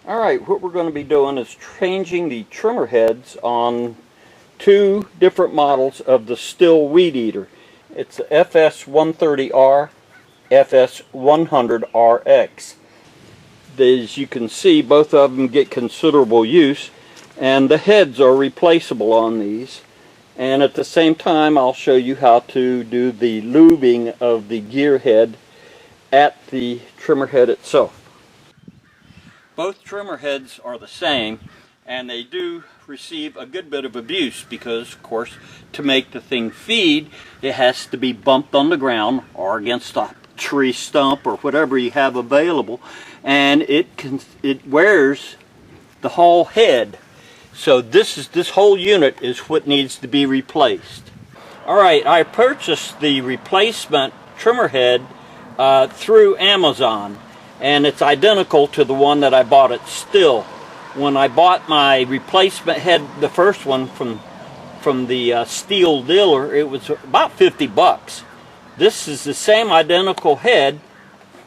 Alright, what we're going to be doing is changing the trimmer heads on two different models of the STIHL Weedeater. It's the FS130R, FS100RX. As you can see, both of them get considerable use, and the heads are replaceable on these. And at the same time, I'll show you how to do the lubing of the gear head at the trimmer head itself. Both trimmer heads are the same, and they do receive a good bit of abuse because, of course, to make the thing feed, it has to be bumped on the ground or against a tree stump or whatever you have available, and it wears the whole head. So this whole unit is what needs to be replaced. Alright, I purchased the replacement trimmer head through Amazon, and it's identical to the one that I bought at STIHL. When I bought my replacement head, the first one from the STIHL dealer, it was about 50 bucks. This is the same identical head,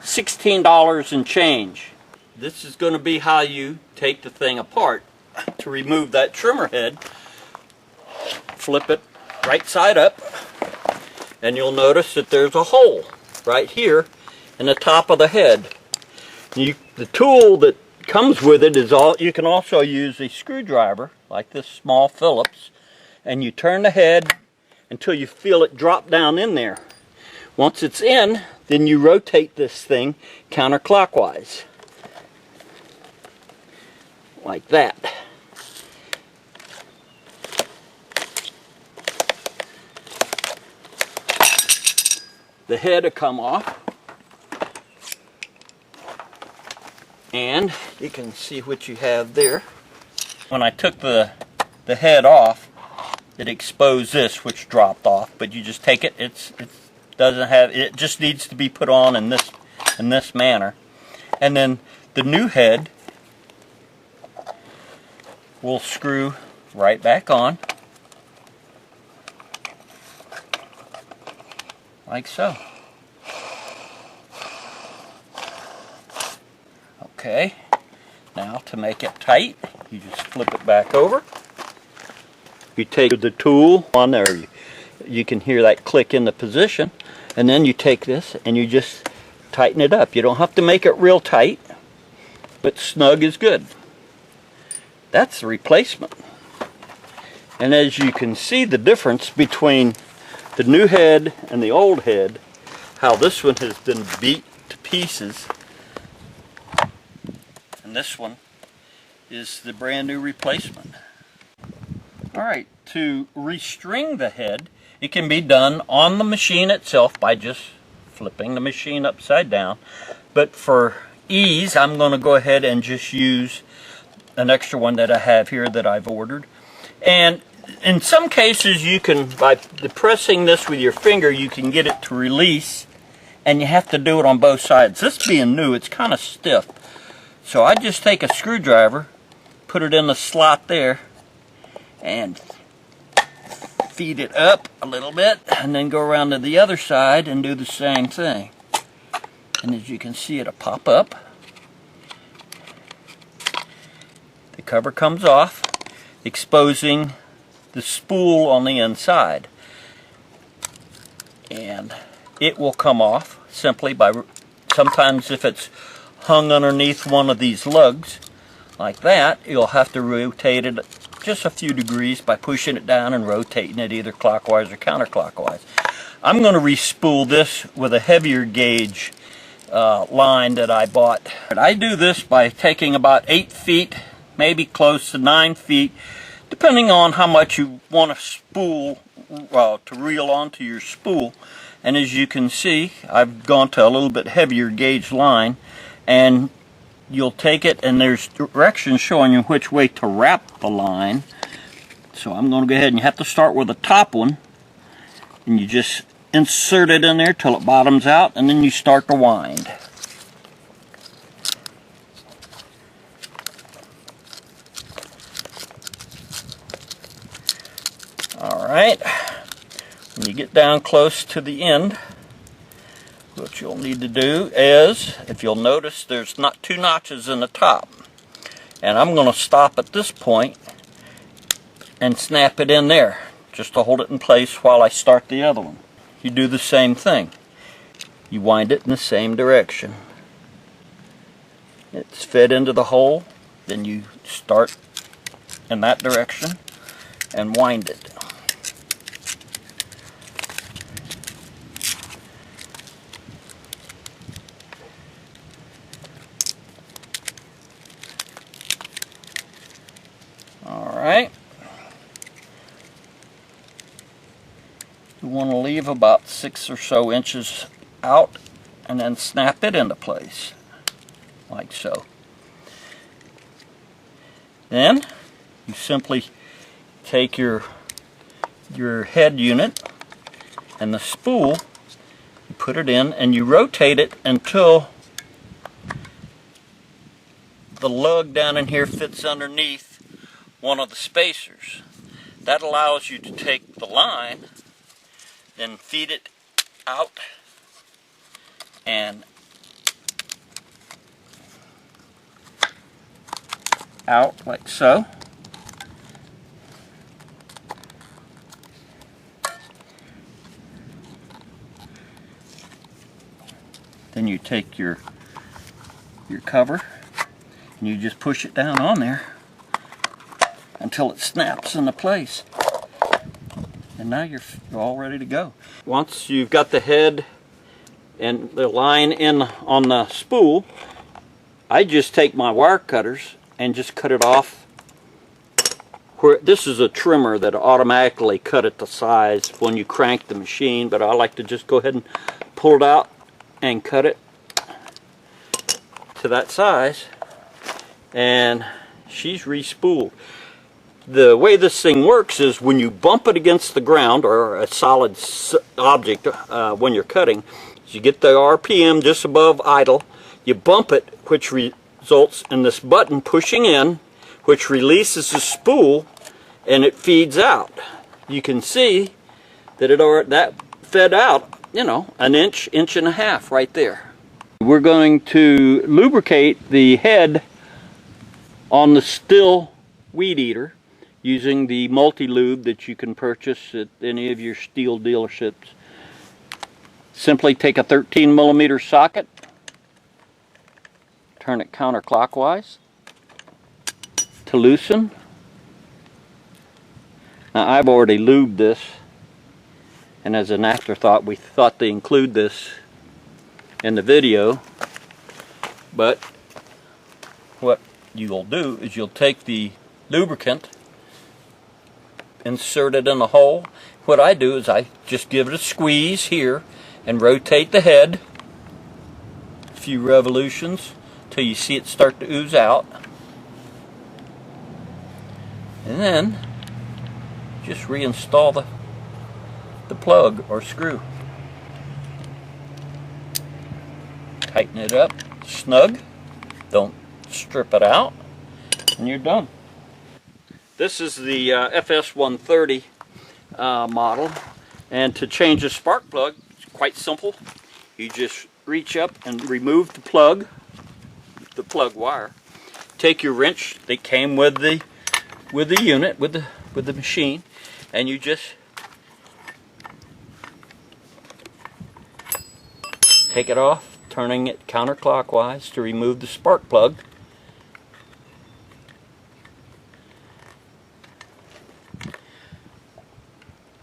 $16 and change. This is going to be how you take the thing apart. To remove that trimmer head, flip it right side up, and you'll notice that there's a hole right here in the top of the head. The tool that comes with it is you can also use a screwdriver like this small Phillips, and you turn the head until you feel it drop down in there. Once it's in, then you rotate this thing counterclockwise like that. The head will come off, and you can see what you have there. When I took the head off, it exposed this, which dropped off, but you just take it. It just needs to be put on in this manner, and then the new head will screw right back on like so. Okay, now to make it tight, you just flip it back over. You take the tool on there, you can hear that click in the position, and then you take this and you just tighten it up. You don't have to make it real tight, but snug is good. That's the replacement. And as you can see the difference between the new head and the old head, how this one has been beat to pieces, and this one is the brand new replacement. Alright, to restring the head, it can be done on the machine itself by just flipping the machine upside down, but for ease I'm going to go ahead and just use an extra one that I have here that I've ordered. And in some cases you can, by depressing this with your finger, you can get it to release, and you have to do it on both sides. This being new, it's kind of stiff. So I just take a screwdriver, put it in the slot there, and feed it up a little bit, and then go around to the other side and do the same thing. And as you can see, it'll pop up. The cover comes off, exposing the spool on the inside, and it will come off simply by, sometimes if it's hung underneath one of these lugs like that, you'll have to rotate it just a few degrees by pushing it down and rotating it either clockwise or counterclockwise. I'm going to respool this with a heavier gauge line that I bought. I do this by taking about 8 feet, maybe close to 9 feet, depending on how much you want to spool, to reel onto your spool. And as you can see, I've gone to a little bit heavier gauge line, and you'll take it, and there's directions showing you which way to wrap the line. So I'm going to go ahead, and you have to start with the top one, and you just insert it in there till it bottoms out, and then you start to wind. Alright, when you get down close to the end, what you'll need to do is, if you'll notice, there's not 2 notches in the top. And I'm going to stop at this point and snap it in there, just to hold it in place while I start the other one. You do the same thing. You wind it in the same direction. It's fed into the hole, then you start in that direction and wind it. Alright. You want to leave about 6 or so inches out and then snap it into place, like so. Then you simply take your head unit and the spool, you put it in and you rotate it until the lug down in here fits underneath one of the spacers. That allows you to take the line, then feed it out and out like so. Then you take your cover and you just push it down on there until it snaps into place. And now you're all ready to go. Once you've got the head and the line in on the spool, I just take my wire cutters and just cut it off. This is a trimmer that automatically cut it to size when you crank the machine, but I like to just go ahead and pull it out and cut it to that size, and she's re-spooled. The way this thing works is when you bump it against the ground or a solid object when you're cutting, you get the RPM just above idle, you bump it, which results in this button pushing in, which releases the spool and it feeds out. You can see that that fed out, you know, an inch, inch and a half right there. We're going to lubricate the head on the STIHL Weedeater using the multi-lube that you can purchase at any of your STIHL dealerships. Simply take a 13mm socket, turn it counterclockwise to loosen. Now I've already lubed this, and as an afterthought we thought to include this in the video, but what you'll do is you'll take the lubricant, insert it in the hole. What I do is I just give it a squeeze here and rotate the head a few revolutions till you see it start to ooze out, and then just reinstall the plug or screw. Tighten it up snug, don't strip it out, and you're done. This is the FS130 model, and to change the spark plug, it's quite simple. You just reach up and remove the plug wire. Take your wrench that came with the unit, with the machine, and you just take it off, turning it counterclockwise to remove the spark plug.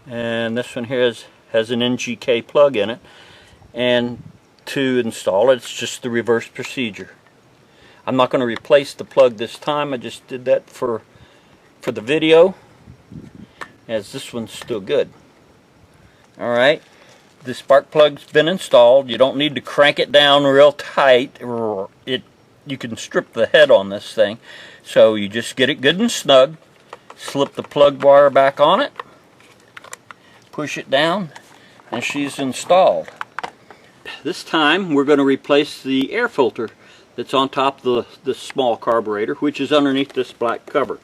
And this one here has an NGK plug in it, and to install it, it's just the reverse procedure. I'm not going to replace the plug this time. I just did that for the video, as this one's still good. Alright, the spark plug's been installed. You don't need to crank it down real tight. You can strip the head on this thing, so you just get it good and snug, slip the plug wire back on it, push it down, and she's installed. This time we're going to replace the air filter that's on top of the small carburetor, which is underneath this black cover.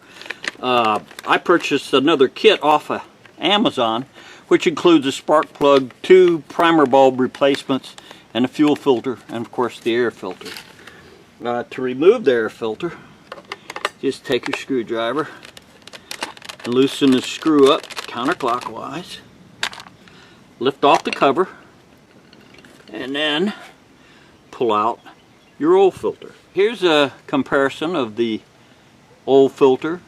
I purchased another kit off of Amazon, which includes a spark plug, 2 primer bulb replacements, and a fuel filter, and of course the air filter. To remove the air filter, just take your screwdriver and loosen the screw up counterclockwise. Lift off the cover and then pull out your old filter. Here's a comparison of the old filter,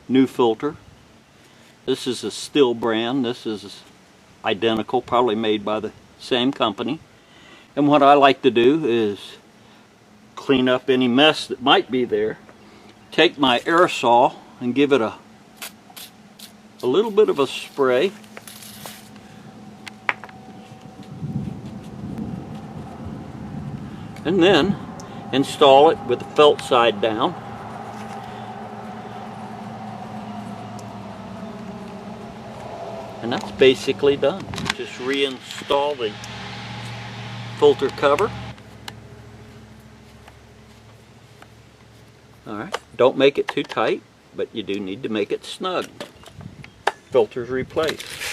new filter. This is a STIHL brand. This is identical, probably made by the same company. And what I like to do is clean up any mess that might be there. Take my aerosol and give it a little bit of a spray. And then install it with the felt side down. And that's basically done. Just reinstall the filter cover. Alright, don't make it too tight, but you do need to make it snug. Filter's replaced.